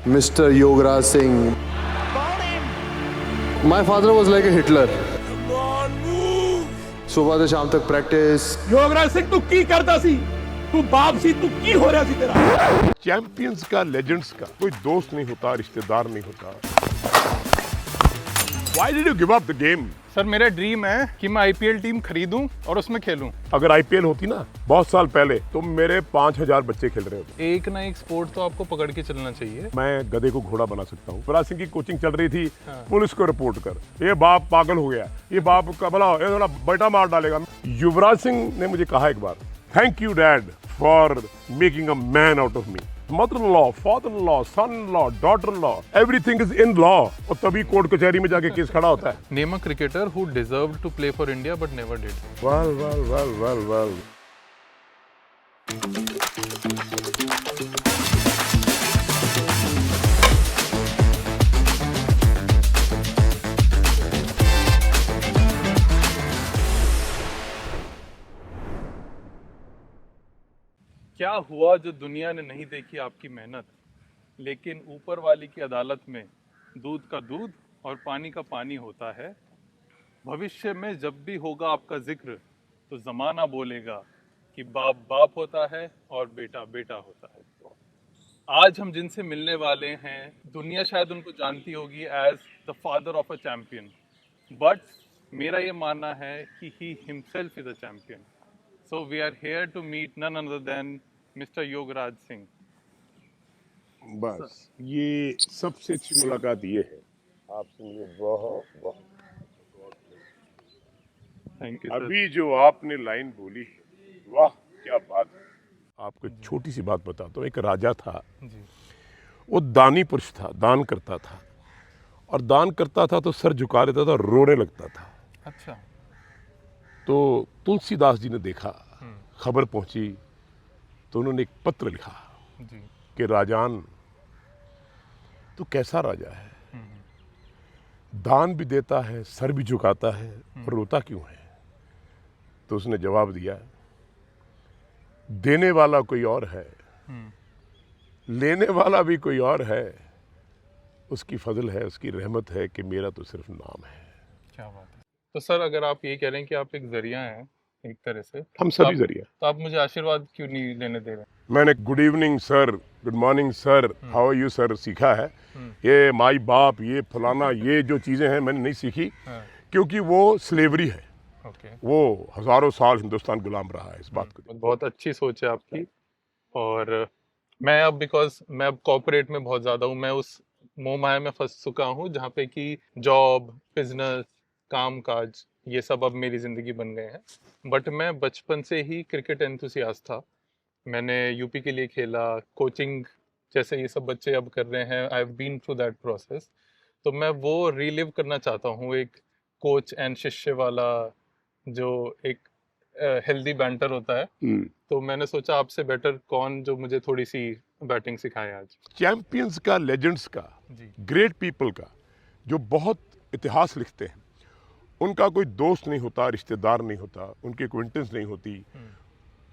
Mr. Yogaraj Singh. My father was like a Hitler. सुबह से शाम तक प्रैक्टिस। योगराज सिंह तू की करता सी, तू बाप सी, तू की हो रहा सी तेरा। चैंपियंस का, लेजेंड्स का कोई दोस्त नहीं होता, रिश्तेदार नहीं होता। Why did you give up the game? Sir मेरा ड्रीम है कि मैं आईपीएल टीम खरीदूं और उसमें खेलूं। अगर आईपीएल होती ना बहुत साल पहले तो मेरे 5000 बच्चे खेल रहे होते। एक ना एक स्पोर्ट तो आपको पकड़ के चलना चाहिए। मैं गधे को घोड़ा बना सकता हूँ। युवराज सिंह की कोचिंग चल रही थी, पुलिस को रिपोर्ट कर, ये बाप पागल हो गया, ये बाप का भला ये थोड़ा बेटा मार डालेगा। युवराज सिंह ने मुझे कहा एक बार, thank you dad for making a man out of me. मदर-in-law, father-in-law, son-in-law, daughter-in-law, everything is in law। और तभी कोर्ट कचहरी में जाके केस खड़ा होता है। Name a cricketer who deserved to play for India but never did. well। क्या हुआ जो दुनिया ने नहीं देखी आपकी मेहनत, लेकिन ऊपर वाली की अदालत में दूध का दूध और पानी का पानी होता है। भविष्य में जब भी होगा आपका जिक्र तो जमाना बोलेगा कि बाप बाप होता है और बेटा बेटा होता है। आज हम जिनसे मिलने वाले हैं, दुनिया शायद उनको जानती होगी as the father of a champion, but मेरा ये मानना है कि he himself is a champion. So we are here to meet none other than Mr. Yogaraj Singh. बस ये सबसे अच्छी मुलाकात ये है आपसे मुझे बहुत बहुत। Thank you, sir. अभी जो आपने लाइन बोली है, वाह क्या बात है। आपको एक छोटी सी बात बताता हूँ। एक राजा था, जी। वो दानी पुरुष था, दान करता था, और दान करता था तो सर झुका लेता था, रोने लगता था। अच्छा। तो तुलसीदास जी ने देखा, खबर पहुंची, तो उन्होंने एक पत्र लिखा जी। कि राजान तू कैसा राजा है, दान भी देता है, सर भी झुकाता है, और रोता क्यों है। तो उसने जवाब दिया, देने वाला कोई और है, लेने वाला भी कोई और है, उसकी फजल है, उसकी रहमत है कि मेरा तो सिर्फ नाम है। क्या बात है। तो सर अगर आप ये कह रहे हैं कि आप एक जरिया हैं एक तरह से, हम सभी जरिया। तो आप मुझे आशीर्वाद क्यों नहीं लेने दे रहे? मैंने good evening sir, good morning sir, how are you sir सीखा है। ये माई बाप, ये फलाना, ये जो चीज़ें हैं मैंने नहीं सीखी, क्योंकि वो स्लेवरी है। वो हजारों साल हिंदुस्तान गुलाम रहा है। इस बात को बहुत अच्छी सोच है आपकी। और मैं अब बिकॉज मैं अब कॉर्पोरेट में बहुत ज़्यादा हूँ, मैं उस मोह माया में फंस चुका हूँ जहाँ पे कि जॉब, बिजनेस, काम काज, ये सब अब मेरी ज़िंदगी बन गए हैं। बट मैं बचपन से ही क्रिकेट एंथुसियास्ट था। मैंने यूपी के लिए खेला, कोचिंग जैसे ये सब बच्चे अब कर रहे हैं, I have been through that process. तो मैं वो रिलिव करना चाहता हूँ, एक कोच एंड शिष्य वाला जो एक हेल्दी बैंटर होता है। तो मैंने सोचा आपसे बेटर कौन जो मुझे थोड़ी सी बैटिंग सिखाए आज। चैंपियंस का, लेजेंड्स का, जी। ग्रेट पीपल का, जो बहुत इतिहास लिखते हैं, उनका कोई दोस्त नहीं होता, रिश्तेदार नहीं होता, उनकी एक्विंटेंस नहीं होती।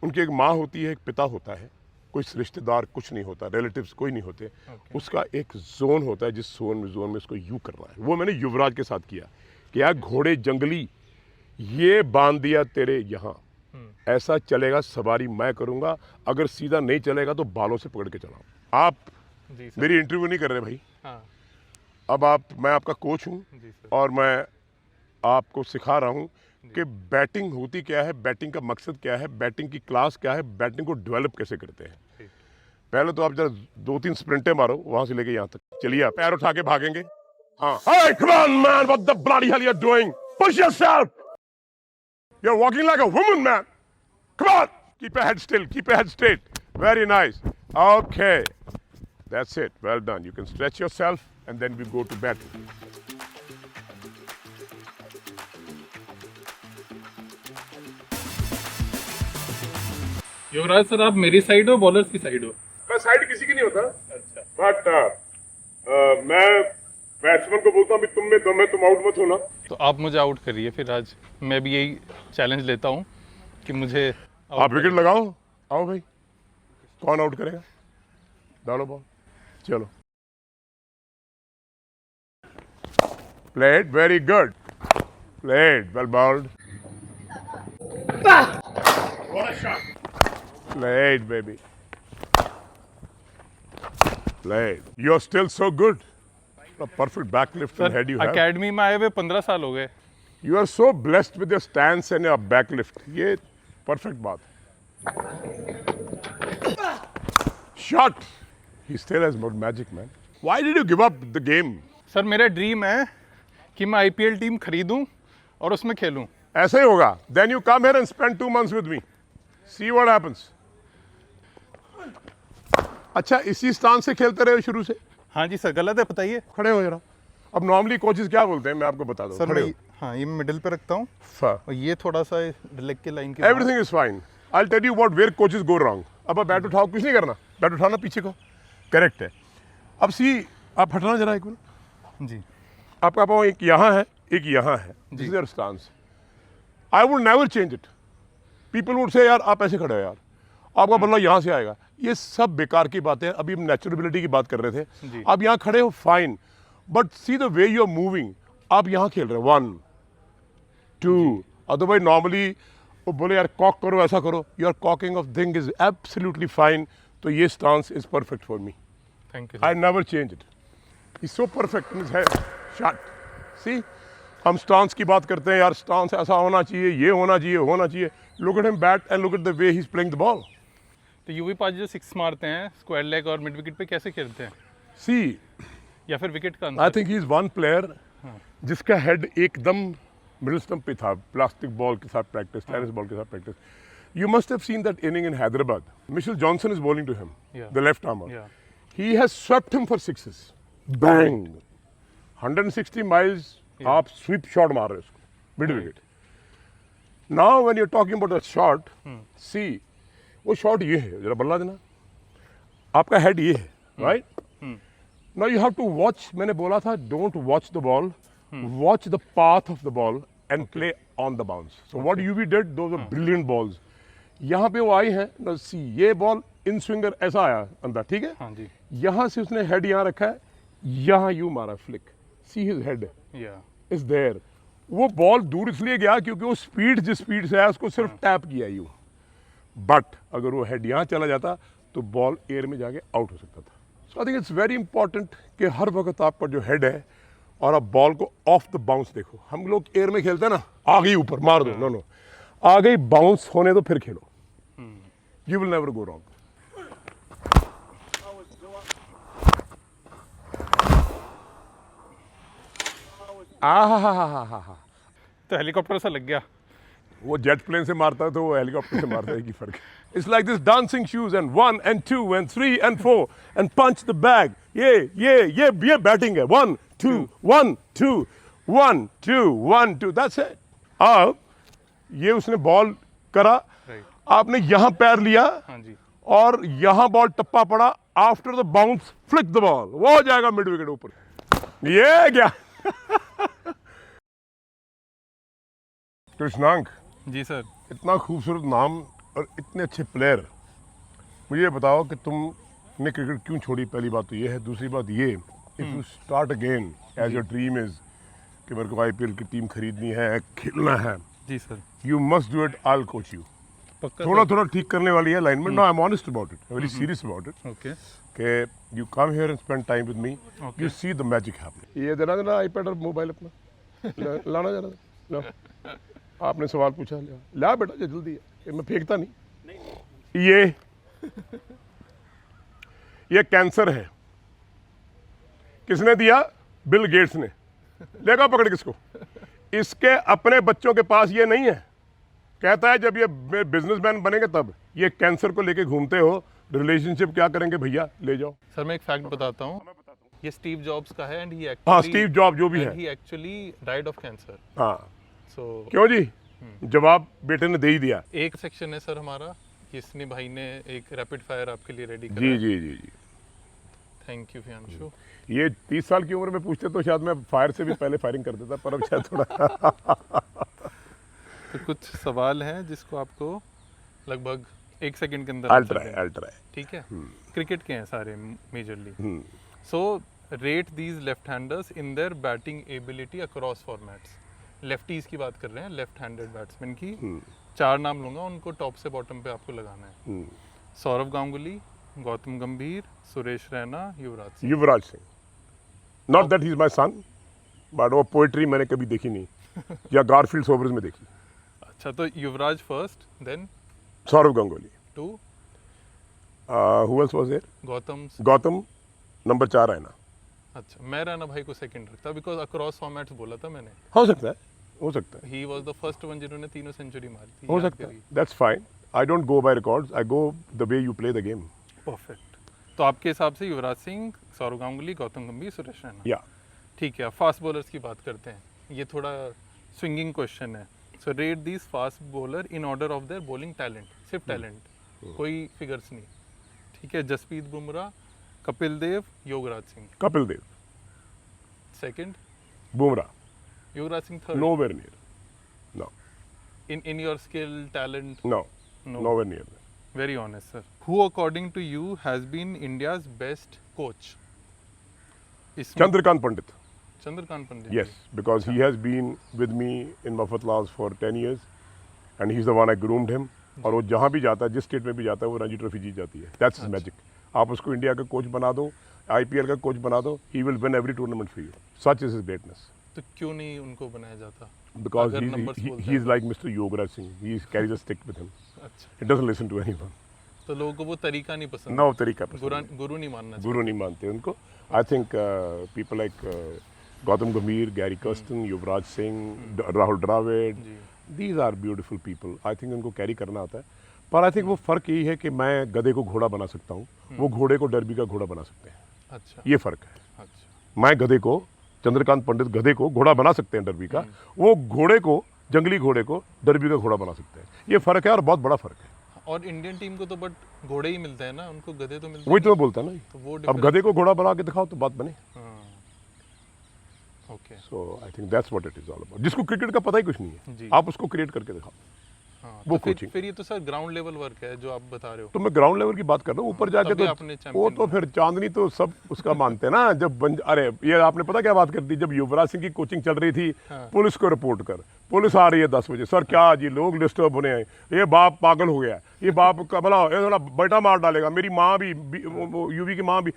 उनकी एक माँ होती है, एक पिता होता है, कोई रिश्तेदार कुछ नहीं होता, रिलेटिव्स कोई नहीं होते। उसका एक जोन होता है, जिस जोन में उसको यू करना है। वो मैंने युवराज के साथ किया कि यार घोड़े जंगली, ये बांध दिया तेरे यहाँ, ऐसा चलेगा, सवारी मैं करूंगा, अगर सीधा नहीं चलेगा तो बालों से पकड़ के चलाओ। आप मेरी इंटरव्यू नहीं कर रहे भाई। हाँ। अब मैं आपका कोच हूँ, और मैं आपको सिखा रहा हूँ कि बैटिंग होती क्या है, बैटिंग का मकसद क्या है, बैटिंग की क्लास क्या है, बैटिंग को डेवलप कैसे करते हैं। पहले तो आप जरा 2-3 स्प्रिंटें मारो वहां से लेके यहाँ तक। चलिए आप पैर उठा के भागेंगे। हाँ, hey, come on man, what the bloody hell you're doing? Push yourself. You're walking like a woman, man. Come on, keep your head still, keep your head straight. Very nice. Okay, that's it. Well done. You can stretch yourself, and then we go to batting. Yuvraj sir, आप मेरी side हो, bowlers की side हो? मैं side किसी की नहीं होता, अच्छा। बट मैं बैट्समैन को बोलता हूँ तुम में दम है, तुम आउट मत होना। तो आप मुझे आउट करिए फिर आज। मैं भी यही चैलेंज लेता हूँ कि मुझे आप विकेट लगाओ। आओ भाई, कौन आउट करेगा, डालो बॉल, चलो। Played very good. Played well bowled. What a shot. Played, baby. Played. You're still so good. A perfect backlift and head you have. Academy में आए हुए 15 साल हो गए. You are so blessed with your stance and your backlift. ये perfect बात. Shot. He still has more magic, man. Why did you give up the game? Sir मेरा dream है कि मैं आईपीएल टीम खरीदूं और उसमें खेलूं. ऐसा ही होगा. Then you come here and spend 2 months with me. See what happens. अच्छा, इसी स्टांस से खेलते रहे शुरू से? हाँ जी सर. गलत है बताइए. खड़े हो जरा. अब नॉर्मली कोचेस क्या बोलते हैं मैं आपको बता दूं. सर खड़े मैं हो. हाँ ये मिडिल पे रखता हूँ और ये थोड़ा सा लेग के लाइन के Everything is fine. I'll tell you what where coaches go wrong. अब बैट उठाओ, कुछ नहीं करना. बैट उठाना पीछे को. करेक्ट है. अब सी आप हटना जरा एक मिनट. जी. आपका पाँव एक यहाँ है, एक यहाँ है. This is your stance. I would never change it. People would say यार आप ऐसे खड़े हो यार, आपका बल्ला यहाँ से आएगा. ये सब बेकार की बातें हैं. अभी हम नेचुरबिलिटी की बात कर रहे थे. आप यहाँ खड़े हो fine, but see the way you are moving. आप यहाँ खेल रहे हो 1 2. अदरवाइज नॉर्मली वो बोले यार कॉक करो, ऐसा करो. You are cocking of thing is absolutely fine. तो ये stance is perfect for me. Thank you. I never change it. He's so perfect in his head. Shot. See? हम स्टांस की बात करते हैं यार, स्टांस ऐसा होना चाहिए, ये होना चाहिए, होना चाहिए. Look at him bat and look at the way he's playing the ball. तो यूवी पास जो 6 मारते हैं स्क्वायर लेग और मिड विकेट पे कैसे खेलते हैं See, या फिर विकेट का I अंतर? think he's one player जिसका हेड एकदम मिडिल स्टंप पे था. प्लास्टिक बॉल के साथ प्रैक्टिस, टेनिस बॉल के साथ practice. You must have seen that inning in Hyderabad. Mitchell Johnson is bowling to him, Yeah. the left armer. Yeah. He has swept him for 6s. Bang! 160 miles. आप sweep shot मार रहे हो उसको mid wicket. Now when you are talking about a shot, see वो shot ये है. जरा बल्ला देना. आपका हेड ये है, right? Now you have to watch. मैंने बोला था don't watch the ball, watch the path of the ball and play on the bounce. So what Yuvi did, those are brilliant balls. यहाँ पे वो आई हैं. नाउ सी ये बॉल इन स्विंगर ऐसा आया अंदर, ठीक है? हाँ जी. यहाँ से उसने हेड यहाँ रखा है, यहाँ यू मारा फ्लिक. सी हिज हेड या इज देयर. वो बॉल दूर इसलिए गया क्योंकि वो स्पीड जिस स्पीड से आया उसको सिर्फ टैप किया यू. बट अगर वो हेड यहाँ चला जाता तो बॉल एयर में जाके आउट हो सकता था. So I think it's very important कि हर वक्त आपका जो हेड है और आप बॉल को ऑफ द बाउंस देखो. हम लोग एयर में खेलते हैं ना, आ गई ऊपर मार दो. नो नो, आ गई बाउंस होने दो फिर खेलो. You will never go wrong. तो हेलीकॉप्टर सा लग गया. वो जेट प्लेन से मारता है तो वो हेलीकॉप्टर से मारता है, एक ही फर्क है. It's like this dancing shoes and 1 and 2 and 3 and 4 and punch the bag. ये बैटिंग है. 1 2 1 2 1 2 1 2. That's it. अब ये उसने बॉल करा, राइट. आपने यहाँ पैर लिया हाँ जी. और यहाँ बॉल टप्पा पड़ा. After the bounce flick the ball, वो हो जाएगा मिड विकेट ऊपर. ये क्या कृष्णांक, जी सर. इतना खूबसूरत नाम और इतने अच्छे प्लेयर. मुझे ये बताओ कि तुमने क्रिकेट क्यों छोड़ी? पहली बात तो ये है. दूसरी बात ये, if you start again as your dream is कि मेरे को आईपीएल की टीम खरीदनी है, खेलना है, जी sir. You must do it. I will coach you. पक्का थोड़ा थोड़ा ठीक करने वाली है alignment. No, I am honest about it, very serious about it. Okay. कि you come here and spend time with me, you see the magic happening. ये देना जरा आईपैड और मोबाइल अपना लाना जरा. लो, आपने सवाल पूछा, ला बेटा जल्दी है. ये मैं फेंकता नहीं. ये कैंसर है. किसने दिया? बिल गेट्स ने. लेगा पकड़ किसको? इसके अपने बच्चों के पास ये नहीं है. कहता है जब ये बिजनेसमैन बनेंगे तब. ये कैंसर को लेके घूमते हो. रिलेशनशिप क्या करेंगे भैया, ले जाओ. सर मैं एक फैक्ट बताता हूँ. ये स्टीव जॉब्स का है एंड ही हाँ, स्टीव जॉब जो भी है, ही एक्चुअली डाइड ऑफ कैंसर. हाँ. सो क्यों जी? जवाब बेटे ने दे ही दिया. एक सेक्शन है सर हमारा, किसने भाई ने एक रैपिड फायर आपके लिए रेडी करा. जी जी जी जी. थैंक यू फियांशु. ये 30 साल की उम्र में पूछते तो शायद मैं फायर से भी पहले फायरिंग कर देता, पर अब शायद थोड़ा तो कुछ सवाल हैं जिसको आपको लगभग 1 सेकंड के अंदर I'll answer try, देना है. I'll try. ठीक है. क्रिकेट के हैं सारे majorly. So rate these left handers in their batting ability across formats. Lefties की बात कर रहे हैं, लेफ्ट हैंडेड बैट्समैन की। 4 नाम लूंगा, उनको टॉप से बॉटम पे आपको लगाना है। Saurav Ganguly, Gautam Gambhir, Suresh Raina, Yuvraj Singh. Yuvraj Singh, not that he is my son, but वो पोइट्री मैंने कभी देखी नहीं या गारफील्ड सोबर्स में देखी। अच्छा, तो Yuvraj first, then Sourav Ganguly, 2 who else was there? Gautam. Gautam, number 4 है ना। अच्छा, मैं रैना भाई को सेकंड रखता बिकॉज अक्रॉस फॉर्मेट्स बोला था मैंने। हो सकता है, हो सकता है, he was the first one जिन्होंने तीनों सेंचुरी मारी थी। हो सकता है, that's fine. I don't go by records, I go the way you play the game. Perfect. तो आपके हिसाब से युवराज सिंह, सौरव गांगुली, गौतम गंभीर, सुरेश रैना। या ठीक है, फास्ट बॉलर्स की बात करते हैं। ये थोड़ा स्विंगिंग क्वेश्चन है। So rate these fast bowler in order of their bowling talent, सिर्फ टैलेंट, कोई फिगर्स नहीं। ठीक है, Jasprit Bumrah, Kapil Dev, Yograj Singh. Kapil Dev second, Bumrah, Yuvraj Singh third. nowhere near, no, in your skill, talent? no, No. nowhere near. Very honest, sir. Who according to you has been India's best coach? इसमें Chandrakant Pandit, Chandrakant Pandit. yes, because he has been with me in Mafatlas for 10 years and he's the one I groomed him. और वो जहाँ भी जाता है, जिस state में भी जाता है, वो रणजी ट्रॉफी जीत जाती है। That's his magic. आप उसको इंडिया का कोच बना दो, IPL का कोच बना दो, he will win every tournament for you. Such is his greatness. तो क्यों नहीं उनको बनाया जाता? Because अगर numbers बोलते he is हैं like Mr. Yogaraj Singh. He carries a stick with him. अच्छा, He doesn't listen to anyone. तो लोगों को वो तरीका नहीं पसंद। No तरीका पसंद नहीं। गुरु नहीं मानना चाहिए। गुरु नहीं मानते उनको। I think people like Gautam Gambhir, Gary Kirsten, Yuvraj Singh, Rahul Dravid, these are beautiful people. I think उनको कैरी करना आता है। पर आई थिंक वो फर्क यही है कि मैं गधे को घोड़ा बना सकता हूँ, वो घोड़े को डर्बी का घोड़ा बना सकते हैं। अच्छा, ये फर्क है। अच्छा, मैं गधे को, चंद्रकांत पंडित गधे को घोड़ा बना सकते हैं डर्बी का, वो घोड़े को, जंगली घोड़े को डर्बी का घोड़ा बना सकते हैं। ये फर्क है और बहुत बड़ा फर्क है। और इंडियन टीम को तो बट घोड़े ही मिलते हैं ना, उनको गधे तो मिलते वही तो मैं बोलता ना। तो वो अब गधे को घोड़ा बना के दिखाओ तो बात बने। Okay. So I think that's what it is all about. जिसको क्रिकेट का पता ही कुछ नहीं जी। है, आप उसको क्रिएट करके दिखाओ। हाँ, वो तो coaching। फिर ये तो सर ग्राउंड लेवल वर्क है जो आप बता रहे हो। तो मैं ग्राउंड लेवल की बात कर रहा हूँ, ऊपर जाके तभी तो आपने वो champion तो फिर चांदनी तो सब उसका मानते हैं ना। जब अरे ये आपने पता क्या बात कर दी, जब युवराज सिंह की कोचिंग चल रही थी, पुलिस को रिपोर्ट कर, पुलिस आ रही है 10 बजे, सर क्या जी लोग डिस्टर्ब होने हैं, ये बाप पागल हो गया, ये बाप का भला ये थोड़ा बेटा मार डालेगा, मेरी माँ भी यूवी की माँ भी,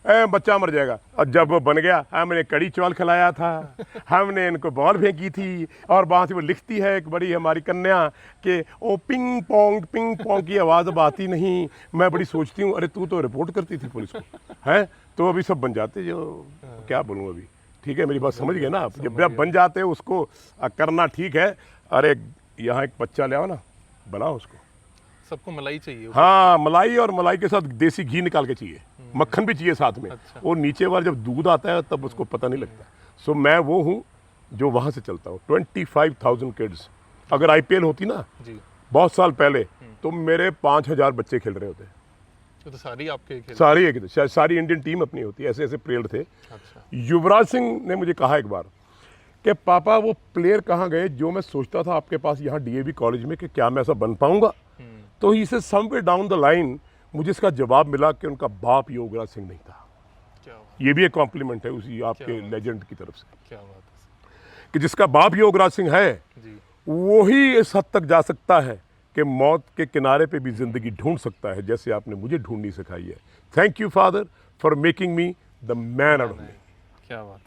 बच्चा मर जाएगा। और जब वो बन गया, हमने कड़ी चावल खिलाया था, हमने इनको बॉल फेंकी थी, और वहाँ से वो लिखती है एक बड़ी हमारी कन्या कि ओ पिंग पोंग की आवाज़ अब आती नहीं। मैं बड़ी सोचती हूँ, अरे तू तो रिपोर्ट करती थी पुलिस को, है तो अभी सब बन जाते जो, क्या बोलूँ अभी। ठीक है, मेरी बात समझ गए ना आप। जब बन जाते उसको करना ठीक है। अरे यहाँ एक बच्चा ले आओ ना, बनाओ उसको। सबको मलाई चाहिए। हाँ, मलाई, और मलाई के साथ देसी घी निकाल के चाहिए, मक्खन भी चाहिए साथ में। अच्छा। वो नीचे वाला जब दूध आता है तब उसको पता नहीं लगता। सो मैं वो हूँ जो वहाँ से चलता हूँ। 25,000 किड्स, अगर IPL होती ना जी, बहुत साल पहले, तो मेरे 5,000 बच्चे खेल रहे होते। तो सारी आपके खेल। सारी एक सारी इंडियन टीम अपनी होती है, ऐसे ऐसे प्लेयर थे। अच्छा, युवराज सिंह ने मुझे कहा एक बार कि पापा वो प्लेयर कहाँ गए जो मैं सोचता था आपके पास यहाँ DAV कॉलेज में, कि क्या मैं ऐसा बन पाऊंगा। तो ही से समवेयर डाउन द लाइन मुझे इसका जवाब मिला कि उनका बाप युवराज सिंह नहीं था। क्या बात, ये भी एक कॉम्प्लीमेंट है उसी आपके क्या बात। लेजेंड की तरफ से, क्या बात है कि जिसका बाप युवराज सिंह है जी। वो ही इस हद तक जा सकता है कि मौत के किनारे पे भी जिंदगी ढूंढ सकता है, जैसे आपने मुझे ढूंढनी सिखाई है। Thank you father for making me the man out of मी। क्या बात है।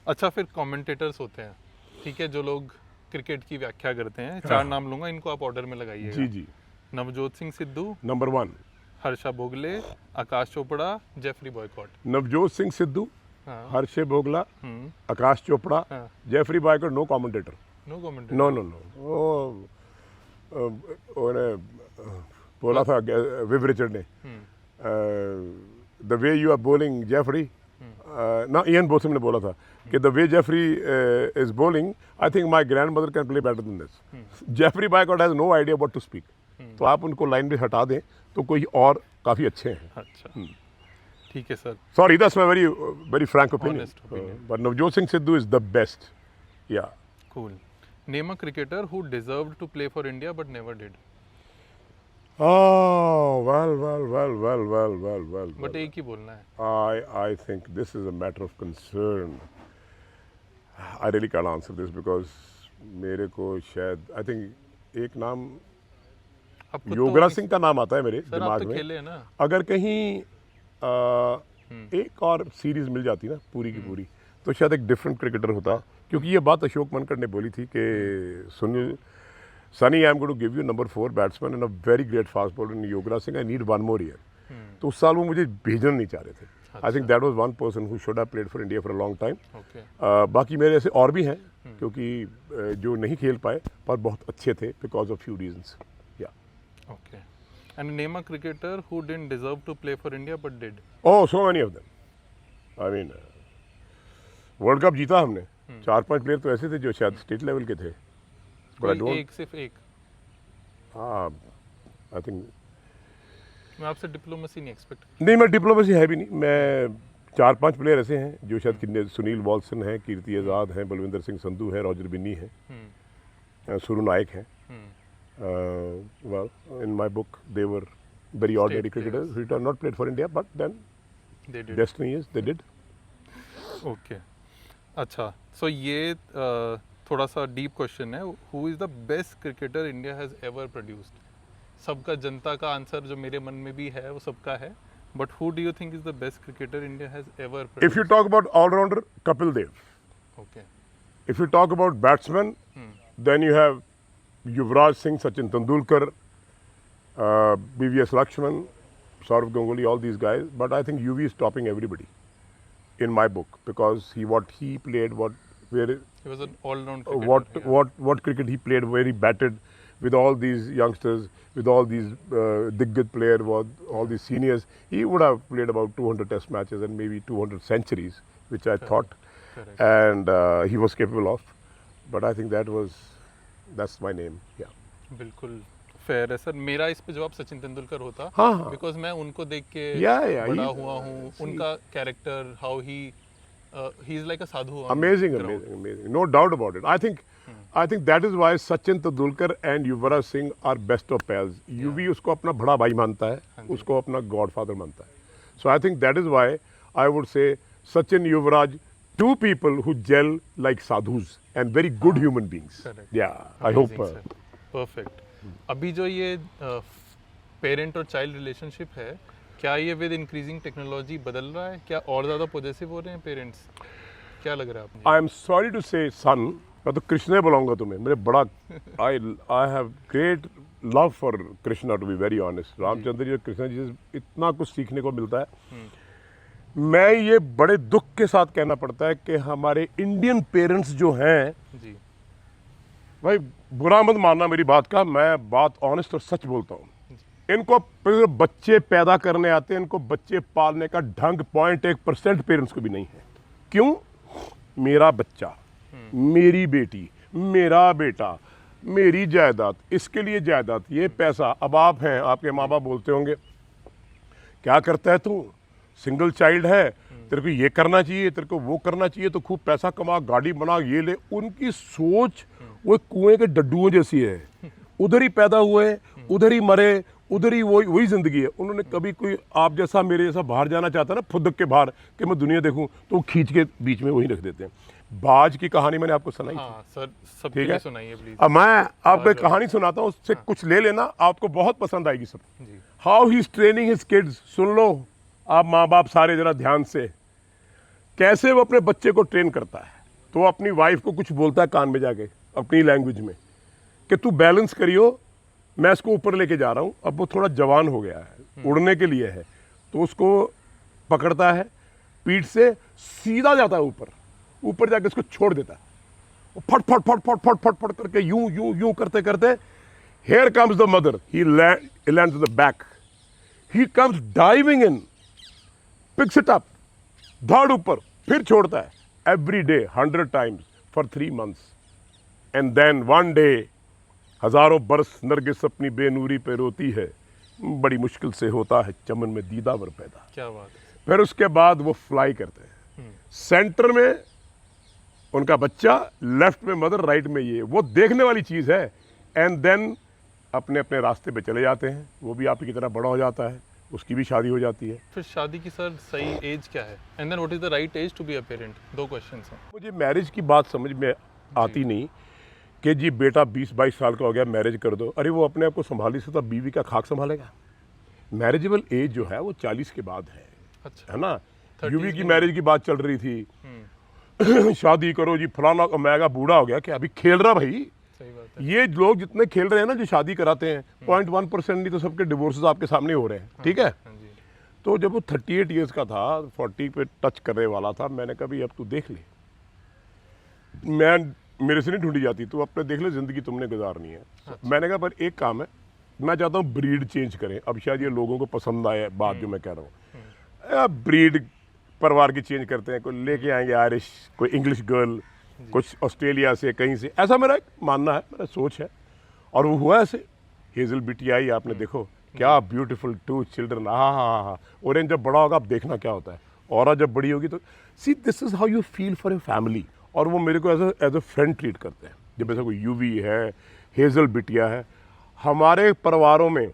अच्छा, फिर कमेंटेटर्स होते हैं, ठीक है, जो लोग क्रिकेट की व्याख्या करते हैं। 4 नाम लूंगा, इनको आप ऑर्डर में लगाइएगा। जी जी। Navjot Singh Sidhu, number 1 Harsha Bhogle, Aakash Chopra, Geoffrey Boycott. Navjot Singh Sidhu, हाँ। हर्षे भोगला, हम्म, आकाश चोपड़ा, हाँ। Geoffrey Boycott, no commentator. No comment. No no no, उन्हें बोला था विव रिचर्ड ने, the way you are bowling Geoffrey, ना इयन बोथम ने बोला था कि the way Geoffrey is bowling, I think my grandmother can play better than this. Jeffrey Boycott has no idea what to speak. तो आप उनको line पे हटा दें तो कोई और काफ़ी अच्छे हैं। अच्छा, ठीक है sir. Sorry, that's my very frank opinion. Honest opinion. But Navjot Singh Sidhu is the best. Yeah. Cool. Name a cricketer who deserved to play for India but never did. Oh, well. But एक ही बोलना है. I think this is a matter of concern. I really can't answer this because मेरे को शायद I think एक नाम आपको योगराज तो सिंह का नाम आता है मेरे सर आप दिमाग तो में. खेले हैं ना. अगर कहीं एक और सीरीज मिल जाती ना पूरी की पूरी तो शायद एक डिफरेंट क्रिकेटर होता, क्योंकि ये बात अशोक मनकर ने बोली थी कि Sunil Sunny I am going to give you number 4 batsman and a very great fast bowler in Yograj Singh, I need one more year. तो उस साल वो मुझे भेजना नहीं चाह रहे थे. I think that was one person who should have played for India for a long time. Okay. बाकी मेरे ऐसे और भी हैं क्योंकि जो नहीं खेल पाए पर बहुत अच्छे थे बिकॉज ऑफ फ्यू रीजंस. या okay. And name a cricketer who didn't deserve to play for India but did. Oh so many of them. I mean world cup जीता हमने. 4-5 प्लेयर तो ऐसे थे जो शायद स्टेट लेवल के थे. कोई एक, सिर्फ एक. हाँ आई थिंक मैं आपसे डिप्लोमेसी नहीं एक्सपेक्ट. नहीं, मैं डिप्लोमेसी है भी नहीं. मैं 4-5 प्लेयर ऐसे हैं जो शायद कितने, सुनील वॉल्सन हैं, कीर्ति आज़ाद हैं, बलविंदर सिंह संधू हैं, रॉजर बिन्नी हैं, सुरू नायक हैं. Well in my book they were very ordinary cricketers who have not played for India but then they did. destiny is they did. Okay. अच्छा, सो ये थोड़ा सा डीप क्वेश्चन है. Who is the best cricketer India has ever produced. सबका, जनता का answer जो मेरे मन में भी है वो सबका है, but who do you think is the best cricketer India has ever produced. If you talk about all-rounder, Kapil Dev. Okay. If you talk about batsmen, then you have Yuvraj Singh, Sachin Tendulkar, BVS Lakshman, Saurav Ganguly, all these guys. But I think UV is topping everybody in my book because what he played, he was an all-round cricketer. what cricket he played, where he batted with all these youngsters, with all these Diggit players, all these seniors. He would have played about 200 test matches and maybe 200 centuries, which I thought. Correct. And he was capable of. But I think that's my name. Yeah. बिल्कुल fair है sir. मेरा इस पे जवाब सचिन तेंदुलकर होता. हाँ. Because मैं उनको देख के Yeah, बड़ा he- हुआ हूँ. उनका character, how he is like a Sadhu on Amazing. No doubt about it. I think that is why Sachin Tendulkar and Yuvraj Singh are best of pals. UV उसको अपना बड़ा भाई मानता है, उसको अपना godfather मानता है. So I think that is why I would say Sachin, Yuvraj, two people who gel like sadhus and very good human beings. Correct. Yeah, I hope. Perfect. अभी जो ये पेरेंट और चाइल्ड रिलेशनशिप है, क्या ये with increasing technology बदल रहा है? क्या और ज़्यादा पॉजेसिव हो रहे हैं पेरेंट्स? क्या लग रहा है आपने? I am sorry to say, son, मैं तो कृष्ण बुलाऊंगा तुम्हें. मेरे बड़ा I have great love for Krishna, to be very honest. Ramchandra ji और कृष्ण जी से इतना कुछ सीखने को मिलता है. मैं ये बड़े दुख के साथ कहना पड़ता है कि हमारे इंडियन पेरेंट्स जो हैं, जी. भाई बुरा मत मानना मेरी बात का, मैं बात ऑनेस्ट और सच बोलता हूँ. इनको बच्चे पैदा करने आते हैं, इनको बच्चे पालने का ढंग 0.1% पेरेंट्स को भी नहीं है. क्यों? मेरा बच्चा, मेरी बेटी, मेरा बेटा, मेरी जायदाद, इसके लिए जायदाद, ये पैसा. अब आप हैं, आपके माँ बाप बोलते होंगे क्या करता है तू, सिंगल चाइल्ड है, तेरे को ये करना चाहिए, तेरे को वो करना चाहिए, तो खूब पैसा कमा, गाड़ी बना, ये ले. उनकी सोच वो कुएं के डड्डुओं जैसी है. उधर ही पैदा हुए, उधर ही मरे, उधर ही वही जिंदगी है. उन्होंने कभी कोई आप जैसा मेरे जैसा बाहर जाना चाहता है ना, फुदक के बाहर कि मैं दुनिया देखूं, तो वो खींच के बीच में वही रख देते हैं. बाज की कहानी मैंने आपको सुनाई थी. हाँ सर, सबके ठीक लिए है. सुनाइए प्लीज. अब मैं आपको एक कहानी सुनाता हूँ, उससे कुछ ले लेना, आपको बहुत पसंद आएगी सब. जी. How he is training his kids. सुन लो आप माँ बाप सारे जरा ध्यान से, कैसे वो अपने बच्चे को ट्रेन करता है. तो वो अपनी वाइफ को कुछ बोलता है कान में जाके अपनी लैंग्वेज में कि तू बैलेंस करियो, मैं इसको ऊपर लेके जा रहा हूँ. अब वो थोड़ा जवान हो गया है, उड़ने के लिए है, तो उसको पकड़ता है पीठ से, सीधा जाता है ऊपर, ऊपर जाके उसको छोड़ देता है. वो फट फट फट फट फट फट फट करके यूं यूं यूं करते करते, here comes the mother, he lands at the back, he comes diving in, picks it up, धाड़ ऊपर, फिर छोड़ता है. every day 100 times for 3 months, and then one day, हजारों बरस नरगिस अपनी बेनूरी पे रोती है, बड़ी मुश्किल से होता है चमन में दीदावर पैदा. क्या बात है. फिर उसके बाद वो फ्लाई करते हैं. सेंटर में उनका बच्चा, लेफ्ट में मदर, राइट में ये, वो देखने वाली चीज है. एंड देन अपने अपने रास्ते पे चले जाते हैं, वो भी आपकी तरह बड़ा हो जाता है, उसकी भी शादी हो जाती है। फिर शादी की सर सही एज क्या है, and then what is the right age to be a parent? 2 questions हैं। मुझे मैरिज की बात समझ में आती नहीं कि जी बेटा 20-22 साल का हो गया मैरिज कर दो। अरे वो अपने आप को संभाल नहीं सकता, बीवी का खाक संभालेगा? मैरिजेबल एज जो है वो 40 के बाद अच्छा। है ना। 30s यूवी की में- मैरिज की बात चल रही थी शादी करो जी, फलाना मैगा बूढ़ा हो गया क्या, अभी खेल रहा भाई। सही बात है। ये लोग जितने खेल रहे हैं ना, जो शादी कराते हैं, 0.1% नहीं तो सबके डिवोर्सेस आपके सामने हो रहे हैं, ठीक है। हाँ जी। तो जब वो 38 ईयर्स का था, 40 पे टच करने वाला था, मैंने कहा भाई अब तू देख ले, मैं मेरे से नहीं ढूंढी जाती, तू अपने देख ले, जिंदगी तुमने गुजारनी है। मैंने कहा पर एक काम है, मैं चाहता हूँ ब्रीड चेंज करें। अब शायद ये लोगों को पसंद आए बात जो मैं कह रहा हूँ, ब्रीड परिवार की चेंज करते हैं, कोई लेके आएंगे आयरिश, कोई इंग्लिश गर्ल, कुछ ऑस्ट्रेलिया से, कहीं से, ऐसा मेरा एक मानना है, मेरा सोच है। और वो हुआ ऐसे। हेजल बिटिया आई, आपने देखो क्या ब्यूटीफुल 2 चिल्ड्रन, हाँ। ऑरेंज जब बड़ा होगा आप देखना क्या होता है, और जब बड़ी होगी तो see this is how you feel for a family. और वो मेरे को एज अ फ्रेंड ट्रीट करते हैं। जब ऐसा कोई यूवी है, हेजल बिटिया है, हमारे परिवारों में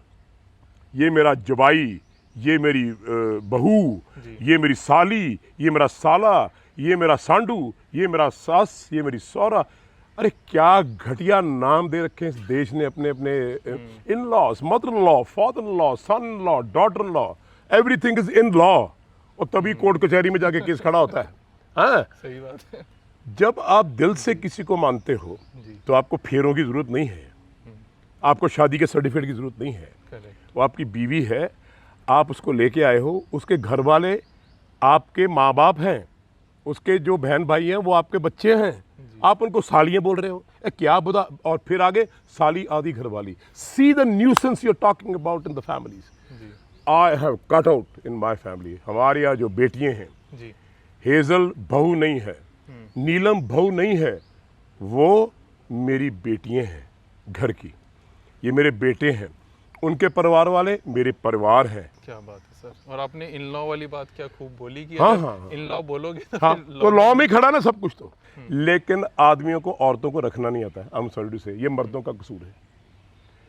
ये मेरा जवाई, ये मेरी बहू, ये मेरी साली, ये मेरा साला, ये मेरा सांडू, ये मेरा सास, ये मेरी सौरा। अरे क्या घटिया नाम दे रखे हैं इस देश ने अपने अपने in laws, mother in law, father in law, son in law, daughter in law, everything is in law. और तभी कोर्ट कचहरी में जाके केस खड़ा होता है। हाँ, सही बात है। जब आप दिल से किसी को मानते हो तो आपको फेरों की जरूरत नहीं है, आपको शादी के सर्टिफिकेट की जरूरत नहीं है। करेक्ट। वो आपकी बीवी है, आप उसको लेके आए हो, उसके घर वाले आपके माँ बाप हैं, उसके जो बहन भाई हैं वो आपके बच्चे हैं, आप उनको सालियाँ बोल रहे हो, क्या बुरा। और फिर आगे साली आदि घर वाली। See the nuisance you are talking about in the families. I have cut out in my family. हमारे यहाँ जो बेटियाँ हैं, जी। हेजल बहू नहीं है, नीलम बहू नहीं है, वो मेरी बेटियाँ हैं घर की, ये मेरे बेटे हैं, उनके परिवार वाले मेरे परिवार हैं। क्या बात है सर। और आपने इन लॉ वाली बात क्या खूब बोली कि हाँ, अगर हाँ। इन लॉ बोलोगे तो हाँ, फिर तो लॉ में खड़ा ना सब कुछ तो। लेकिन आदमियों को औरतों को रखना नहीं आता है। आई एम सॉरी टू से, ये मर्दों का कसूर है।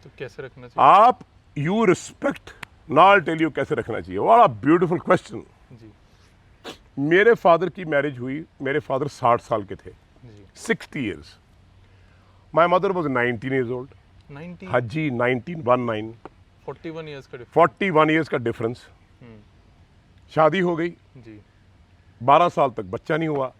तो कैसे रखना चाहिए? आप यू रिस्पेक्ट, ना टेल यू कैसे रखना चाहिए। What a beautiful question. जी। मेरे फादर की मैरिज हुई, मेरे फादर 60 साल के थे, जी। 60 years. My mother was 19 years old. 90 हाँ जी, 1919, 41 इयर्स का डिफरेंस। 41 ईयर्स का डिफरेंस। शादी हो गई, जी। 12 साल तक बच्चा नहीं हुआ।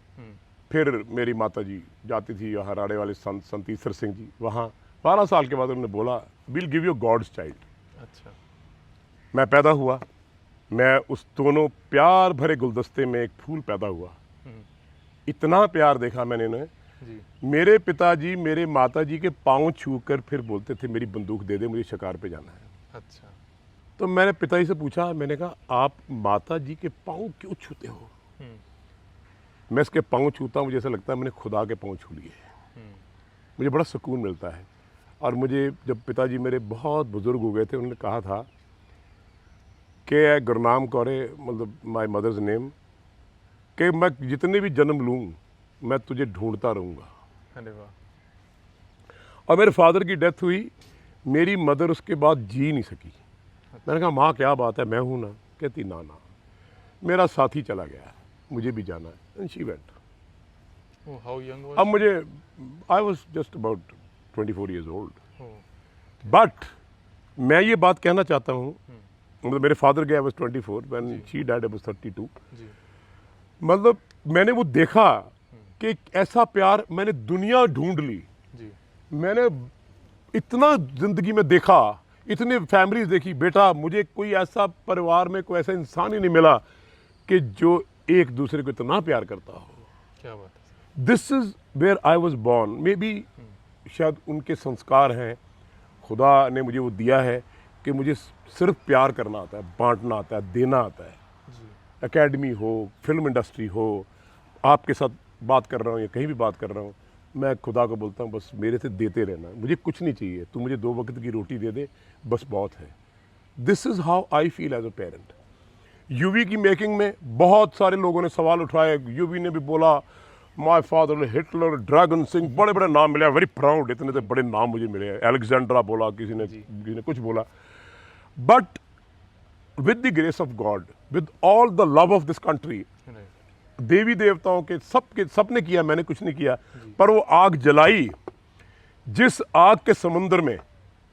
फिर मेरी माता जी जाती थी हराड़े वाले संत ईश्वर सिंह जी, वहाँ 12 साल के बाद उन्होंने बोला will give you God's child. अच्छा। मैं पैदा हुआ, मैं उस दोनों प्यार भरे गुलदस्ते में एक फूल पैदा हुआ। इतना प्यार देखा मैंने उन्हें। जी। मेरे पिताजी मेरे माताजी के पाँव छू कर फिर बोलते थे मेरी बंदूक दे दे, मुझे शिकार पे जाना है। अच्छा। तो मैंने पिताजी से पूछा, मैंने कहा आप माताजी के पाँव क्यों छूते हो? मैं इसके पाँव छूता हूँ, मुझे ऐसा लगता है मैंने खुदा के पाँव छू लिए। मुझे बड़ा सुकून मिलता है। और मुझे जब पिताजी मेरे बहुत बुजुर्ग हो गए थे, उन्होंने कहा था कि गुरनाम कौरे, मतलब माय मदर्स नेम, कि मैं जितने भी जन्म लूँ मैं तुझे ढूंढता रहूँगा। अरे वाह। और मेरे फादर की डेथ हुई, मेरी मदर उसके बाद जी नहीं सकी। मैंने कहा माँ क्या बात है, मैं हूँ ना। कहती ना ना, मेरा साथी चला गया, मुझे भी जाना है। And she went. Oh, how young was अब मुझे, I was just about 24 years old. Oh, but मैं ये बात कहना चाहता हूँ, मतलब मेरे फादर गए I was 24, when she died I was 32। जी। मतलब मैंने वो देखा कि ऐसा प्यार मैंने दुनिया ढूंढ ली। जी। मैंने इतना जिंदगी में देखा, इतनी फैमिलीज देखी, बेटा मुझे कोई ऐसा परिवार में कोई ऐसा इंसान ही नहीं मिला कि जो एक दूसरे को इतना प्यार करता हो। क्या बात है। This is where I was born. Maybe शायद उनके संस्कार हैं, खुदा ने मुझे वो दिया है कि मुझे सिर्फ प्यार करना आता है, बांटना आता है, देना आता है। एकेडमी हो, फिल्म इंडस्ट्री हो, आपके साथ बात कर रहा हूँ या कहीं भी बात कर रहा हूँ, मैं खुदा को बोलता हूँ बस मेरे से देते रहना, मुझे कुछ नहीं चाहिए, तू मुझे 2 वक्त की रोटी दे दे, बस बहुत है। This is how I feel as a parent. Yuvi की मेकिंग में बहुत सारे लोगों ने सवाल उठाए, यूवी ने भी बोला my father Hitler, dragon Singh, बड़े बड़े नाम मिले, वेरी प्राउड, इतने तो बड़े नाम मुझे मिले। अलेक्जेंड्रा बोला किसी ने कुछ बोला, but with the grace of God, with all the love of this country, देवी देवताओं के सबने किया, मैंने कुछ नहीं किया, पर वो आग जलाई जिस आग के समुद्र में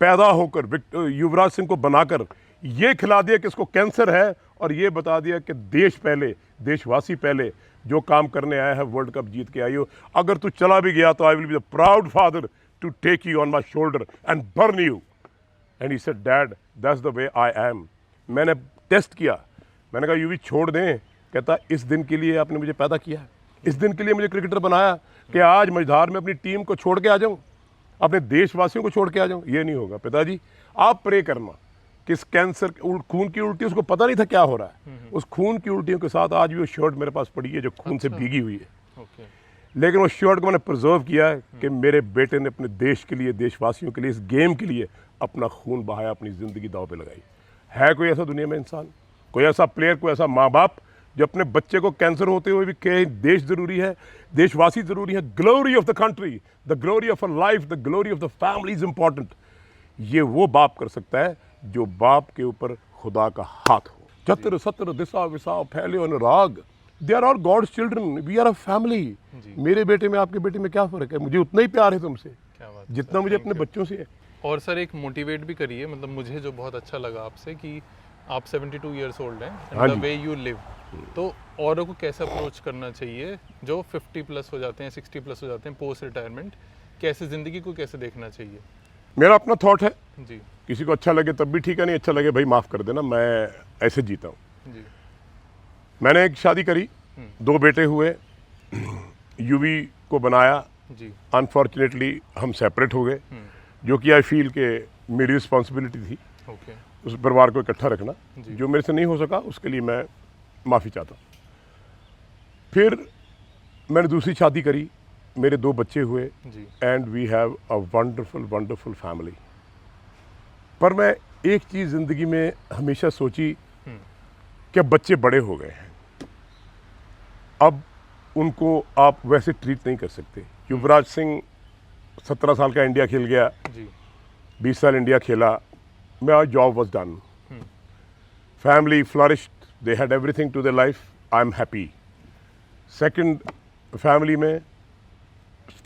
पैदा होकर युवराज सिंह को बनाकर ये खिला दिया कि इसको कैंसर है, और ये बता दिया कि देश पहले, देशवासी पहले, जो काम करने आया है वर्ल्ड कप जीत के आई हो, अगर तू चला भी गया तो I will be the proud father to take you on my shoulder and burn you. And he said dad that's the way I am. मैंने टेस्ट किया, मैंने कहा यूवी छोड़ दें, कहता इस दिन के लिए आपने मुझे पैदा किया, इस दिन के लिए मुझे क्रिकेटर बनाया कि आज मझधार में अपनी टीम को छोड़ के आ जाऊं, अपने देशवासियों को छोड़ के आ जाऊं। ये नहीं होगा पिताजी, आप प्रे करना कि इस कैंसर खून की उल्टी, उसको पता नहीं था क्या हो रहा है, उस खून की उल्टियों के साथ आज भी वो शर्ट मेरे पास पड़ी है जो खून से भीगी हुई है, लेकिन वो शर्ट को मैंने प्रिजर्व किया है कि मेरे बेटे ने अपने देश के लिए, देशवासियों के लिए, इस गेम के लिए अपना खून बहाया, अपनी ज़िंदगी दांव पे लगाई। है कोई ऐसा दुनिया में इंसान, कोई ऐसा प्लेयर, कोई ऐसा माँ बाप जो अपने बच्चे को कैंसर होते हुए भी कहे देश ज़रूरी है, देशवासी ज़रूरी है, glory of the country, the glory of a life, the glory of the family is important. ये वो बाप कर सकता है जो बाप के ऊपर खुदा का हाथ हो। चत्र सत्र दिशा विशा फैले अनुराग, they are all God's children, we are a family. मेरे बेटे में आपके बेटे में क्या फ़र्क है, मुझे उतना ही प्यार है तुमसे जितना मुझे अपने बच्चों से है। और सर एक मोटिवेट भी करिए, मतलब मुझे जो बहुत अच्छा लगा आपसे कि आप 72 ईयर्स ओल्ड हैं, and the way you live, तो औरों को कैसे अप्रोच करना चाहिए जो 50 प्लस हो जाते हैं, 60 प्लस हो जाते हैं पोस्ट रिटायरमेंट, कैसे ज़िंदगी को कैसे देखना चाहिए? मेरा अपना थॉट है जी, किसी को अच्छा लगे तब भी ठीक है, नहीं अच्छा लगे भाई माफ़ कर देना, मैं ऐसे जीता हूँ। जी, मैंने एक शादी करी, 2 बेटे हुए, यूवी को बनाया, जी, अनफॉर्चुनेटली हम सेपरेट हो गए, जो कि आई फील के मेरी रिस्पॉन्सिबिलिटी थी ओके, उस परिवार को इकट्ठा रखना, जी। जो मेरे से नहीं हो सका उसके लिए मैं माफ़ी चाहता हूँ। फिर मैंने दूसरी शादी करी, मेरे 2 बच्चे हुए, जी, and we have a wonderful wonderful family. पर मैं एक चीज़ ज़िंदगी में हमेशा सोची कि अब बच्चे बड़े हो गए हैं, अब उनको आप वैसे ट्रीट नहीं कर सकते। युवराज सिंह 17 साल का इंडिया खेल गया, जी, 20 साल इंडिया खेला, my job was done. Family flourished, they had everything to their life, I'm happy. Second, family में,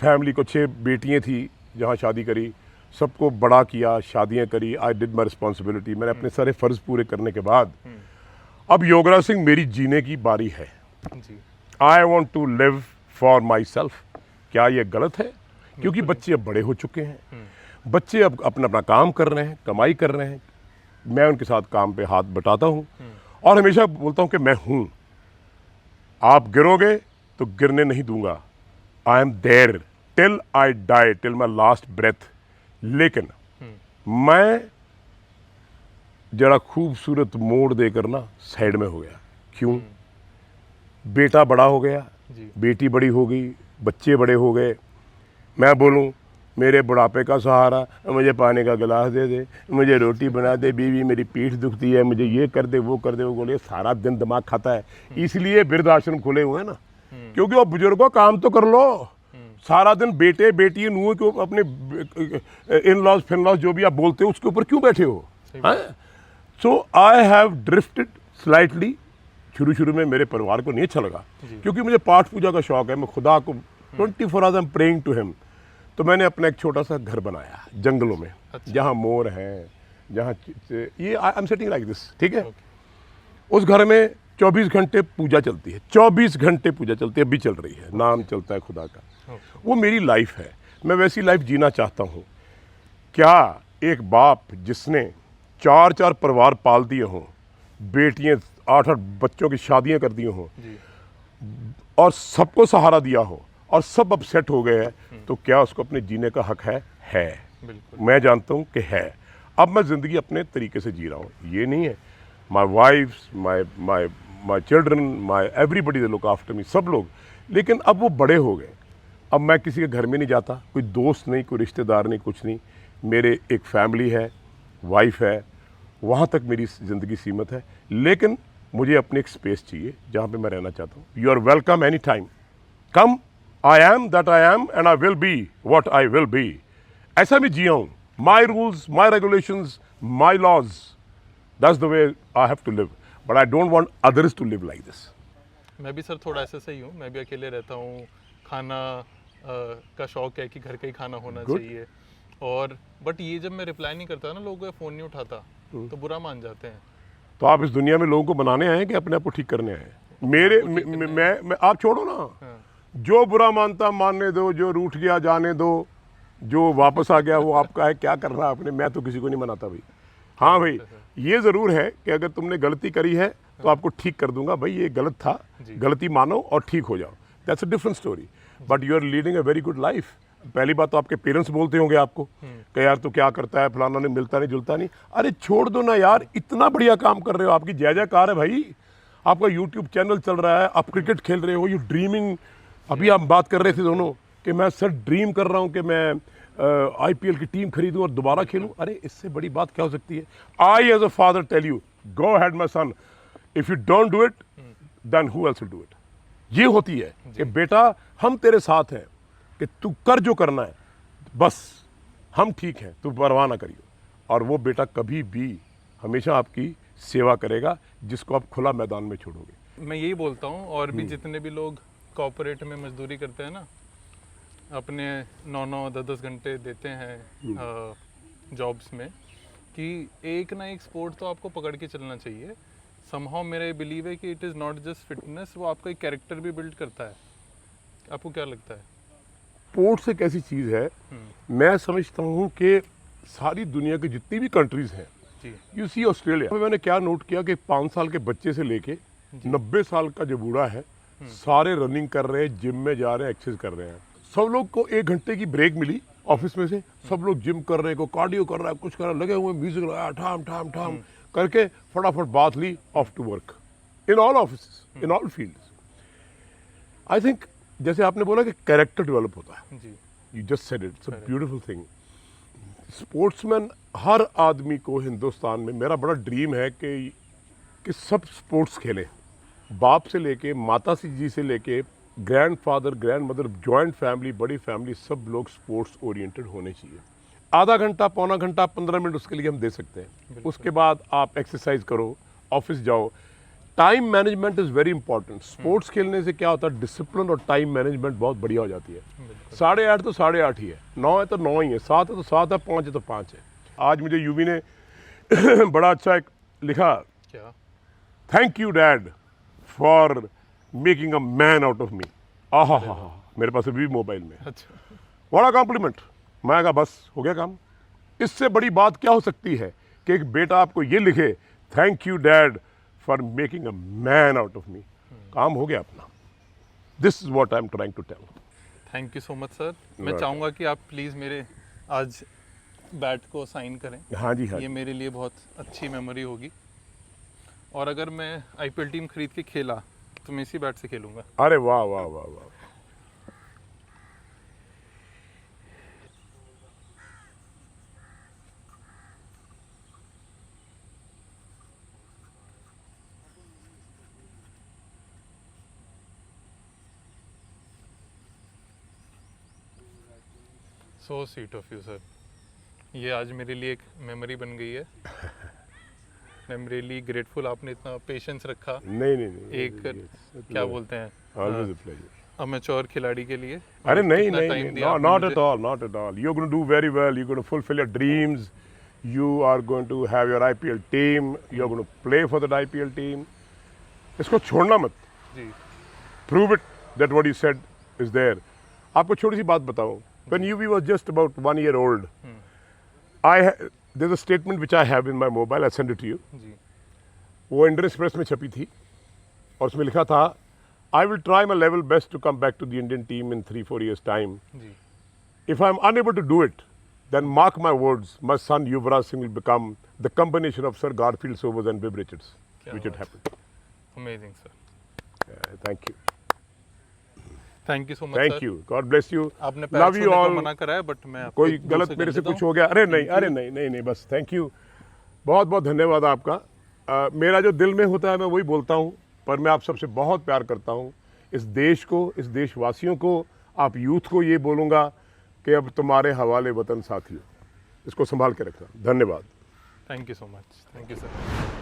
फैमिली को 6 बेटियां थी, जहाँ शादी करी, सबको बड़ा किया, शादियां करी, आई डिड माई रिस्पॉन्सिबिलिटी, मैंने अपने सारे फ़र्ज़ पूरे करने के बाद अब योगराज सिंह मेरी जीने की बारी है। जी, I want to live for myself. क्या ये गलत है? क्योंकि बच्चे अब बड़े हो चुके हैं, बच्चे अब अपना अपना काम कर रहे हैं, कमाई कर रहे हैं, मैं उनके साथ काम पे हाथ बटाता हूँ और हमेशा बोलता हूँ कि मैं हूँ, आप गिरोगे तो गिरने नहीं दूंगा, I am there till I die, till my last breath. लेकिन मैं जरा खूबसूरत मोड़ देकर ना साइड में हो गया। क्यों? बेटा बड़ा हो गया, बेटी बड़ी हो गई, बच्चे बड़े हो गए, मैं बोलूं मेरे बुढ़ापे का सहारा, मुझे पानी का गिलास दे दे, मुझे रोटी बना दे, बीवी मेरी पीठ दुखती है, मुझे ये कर दे वो कर दे, वो बोले सारा दिन दिमाग खाता है। इसलिए वृद्ध आश्रम खुले हुए हैं ना, क्योंकि वो बुजुर्गों काम तो कर लो, सारा दिन बेटे बेटी नुह के अपने इन लॉज फिन लॉज जो भी आप बोलते हो उसके ऊपर क्यों बैठे हो? सो आई हैव ड्रिफ्टेड स्लाइटली। शुरू में मेरे परिवार को नहीं अच्छा लगा, क्योंकि मुझे पाठ पूजा का शौक है, मैं खुदा को 24 hours I am praying to him. तो मैंने अपना एक छोटा सा घर बनाया जंगलों में, जहाँ मोर हैं, जहाँ ये I am setting like this, ठीक है। उस घर में 24 घंटे पूजा चलती है, 24 घंटे पूजा चलती है, अभी चल रही है, नाम चलता है खुदा का। वो मेरी लाइफ है, मैं वैसी लाइफ जीना चाहता हूँ। क्या एक बाप जिसने 4-4 परिवार पाल दिए हों, बेटियाँ 8-8 बच्चों की शादियाँ कर दी हों और सबको सहारा दिया हो और सब अपसेट हो गए हैं, तो क्या उसको अपने जीने का हक है? है। मैं जानता हूँ कि है। अब मैं ज़िंदगी अपने तरीके से जी रहा हूँ, ये नहीं है my wife's, my children, my everybody they look after me, सब लोग। लेकिन अब वो बड़े हो गए, अब मैं किसी के घर में नहीं जाता, कोई दोस्त नहीं, कोई रिश्तेदार नहीं, कुछ नहीं। मेरे एक फैमिली है, वाइफ है, वहाँ तक मेरी ज़िंदगी सीमित है। लेकिन मुझे अपनी एक स्पेस चाहिए जहाँ पे मैं रहना चाहता हूँ। You are welcome any time, come I am that I am and I will be what I will be. ऐसा मैं जिया हूँ. My rules, my regulations, my laws. That's the way I have to live. But I don't want others to live like this. मैं भी sir थोड़ा ऐसा सही हूँ, मैं भी अकेले रहता हूँ, खाना का शौक है कि घर का ही खाना होना Good. चाहिए, और बट ये जब मैं रिप्लाई नहीं करता ना, लोगों का फ़ोन नहीं उठाता तो बुरा मान जाते हैं। तो आप इस दुनिया में लोगों को बनाने आए हैं कि अपने आप को ठीक करने आए हैं? मेरे मैं आप छोड़ो ना, हाँ। जो बुरा मानता मानने दो, जो रूठ गया जाने दो, जो वापस आ गया वो आपका है, क्या करना आपने, मैं तो किसी को नहीं मनाता भाई। हाँ भाई, ये ज़रूर है कि अगर तुमने गलती करी है तो आपको ठीक कर दूंगा भाई, ये गलत था, गलती मानो और ठीक हो जाओ, that's a different story. But you are leading a very good life. पहली बात तो आपके पेरेंट्स बोलते होंगे आपको कि यार तू क्या करता है, फलाना नहीं, मिलता नहीं जुलता नहीं। अरे छोड़ दो ना यार, इतना बढ़िया काम कर रहे हो, आपकी जय जयकार है भाई। आपका यूट्यूब चैनल चल रहा है, आप क्रिकेट खेल रहे हो, यू ड्रीमिंग। अभी आप बात कर रहे थे दोनों कि मैं सर ड्रीम कर रहा हूँ कि मैं IPL की टीम खरीदूं और दोबारा खेलूं। अरे इससे बड़ी बात क्या हो सकती है? I as a father tell you, go ahead my son, if you don't do it then who else will do it. ये होती है कि बेटा हम तेरे साथ हैं, कि तू कर जो करना है, बस हम ठीक हैं, तू परवाह ना करियो। और वो बेटा कभी भी हमेशा आपकी सेवा करेगा, जिसको आप खुला मैदान में छोड़ोगे। मैं यही बोलता हूँ, और भी जितने भी लोग कॉर्पोरेट में मजदूरी करते हैं ना, अपने 9-9 10-10 घंटे देते हैं जॉब्स में, कि एक ना एक स्पोर्ट तो आपको पकड़ के चलना चाहिए। समहाउ मेरा बिलीव है कि it is not just fitness, वो आपका एक कैरेक्टर भी बिल्ड करता है। आपको क्या लगता है? स्पोर्ट्स एक ऐसी चीज़ है, मैं समझता हूँ कि सारी दुनिया की जितनी भी कंट्रीज़ हैं, जी यू सी ऑस्ट्रेलिया, मैंने क्या नोट किया कि 5 साल के बच्चे से लेके 90 साल का जो बूढ़ा है, सारे रनिंग कर रहे हैं, जिम में जा रहे हैं, एक्सरसाइज कर रहे हैं। सब लोग को 1 घंटे की ब्रेक मिली ऑफिस में से, सब लोग जिम कर रहे हैं, को कार्डियो कर रहा है, कुछ कर रहा है, लगे हुए म्यूजिक लगाया, ठाम ठाम ठाम करके फटाफट बात ली, off to work in all office, in all fields. I think जैसे आपने बोला कि कैरेक्टर डेवलप होता है, जी you just said it, it's a beautiful thing. Sportsman हर आदमी को हिंदुस्तान में, मेरा बड़ा ड्रीम है कि सब स्पोर्ट्स खेलें, बाप से लेके माता जी से लेके ग्रैंडफादर ग्रैंडमदर, जॉइंट फैमिली, बड़ी फैमिली, सब लोग स्पोर्ट्स ओरिएंटेड होने चाहिए। आधा घंटा, पौना घंटा, 15 मिनट उसके लिए हम दे सकते हैं। उसके बाद आप एक्सरसाइज करो, ऑफिस जाओ। Time management is very important. Sports खेलने से क्या होता है, डिसिप्लिन और टाइम मैनेजमेंट बहुत बढ़िया हो जाती है। 8:30 तो 8:30 ही है, 9 है तो 9 ही है, 7 है तो 7 है, 5 है तो 5 है। आज मुझे यूवी ने बड़ा अच्छा एक लिखा, क्या? Thank you dad for making a man out of मी। आहा हा हा, मेरे पास अभी भी मोबाइल में। अच्छा, बड़ा कॉम्प्लीमेंट। मैं कहा बस हो गया काम। इससे बड़ी बात क्या हो सकती है कि एक बेटा आपको ये लिखे, thank you dad for making a man out of me. काम हो गया अपना। This is what I am trying to tell. Thank you so much sir. मैं चाहूँगा कि आप प्लीज़ मेरे आज बैट को साइन करें। हाँ जी, हाँ ये जी। मेरे लिए बहुत अच्छी मेमोरी होगी, और अगर मैं IPL टीम खरीद के खेला तो मैं इसी बैट से खेलूंगा। अरे वाह वाह वाह वाह। So sweet of you sir. ये आज मेरे लिए एक मेमोरी बन गई है। आई एम रियली ग्रेटफुल, आपने इतना पेशेंस रखा नहीं एक क्या बोलते हैं, ऑलवेज अ प्लेजर। अमेच्योर खिलाड़ी के लिए। अरे नहीं इतना नहीं time नहीं, दिया no, आपने not मुझे। at all, not at all. You're going to do very well. You're going to fulfill your dreams. You are going to have your IPL team. You're going to play for that IPL team. इसको छोड़ना मत। जी Prove it that what you said is there. आपको छोटी सी बात बताऊं। When UV was just about 1 year old, there's a statement which I have in my mobile. I send it to you. जी वो Indian express में छपी थी और उसमें लिखा था, I will try my level best to come back to the Indian team in 3-4 years time. जी If I'm unable to do it, then mark my words, my son Yuvraj Singh will become the combination of Sir Garfield Sobers and Viv Richards, क्या which had बात happened. Amazing sir. Thank you. Thank you so much Thank sir. you. God bless you. आपने पैर Love you छूने को all. मना करा है, but मैं आपको कोई दूर गलत से मेरे कर से देता कुछ हूँ। हो गया? अरे नहीं, बस थैंक यू। बहुत बहुत धन्यवाद आपका। मेरा जो दिल में होता है मैं वही बोलता हूँ, पर मैं आप सबसे बहुत प्यार करता हूँ। इस देश को, इस देशवासियों को, आप यूथ को ये बोलूँगा कि अब तुम्हारे हवाले वतन साथियों, इसको संभाल के रखना। धन्यवाद। Thank you so much. Thank you sir.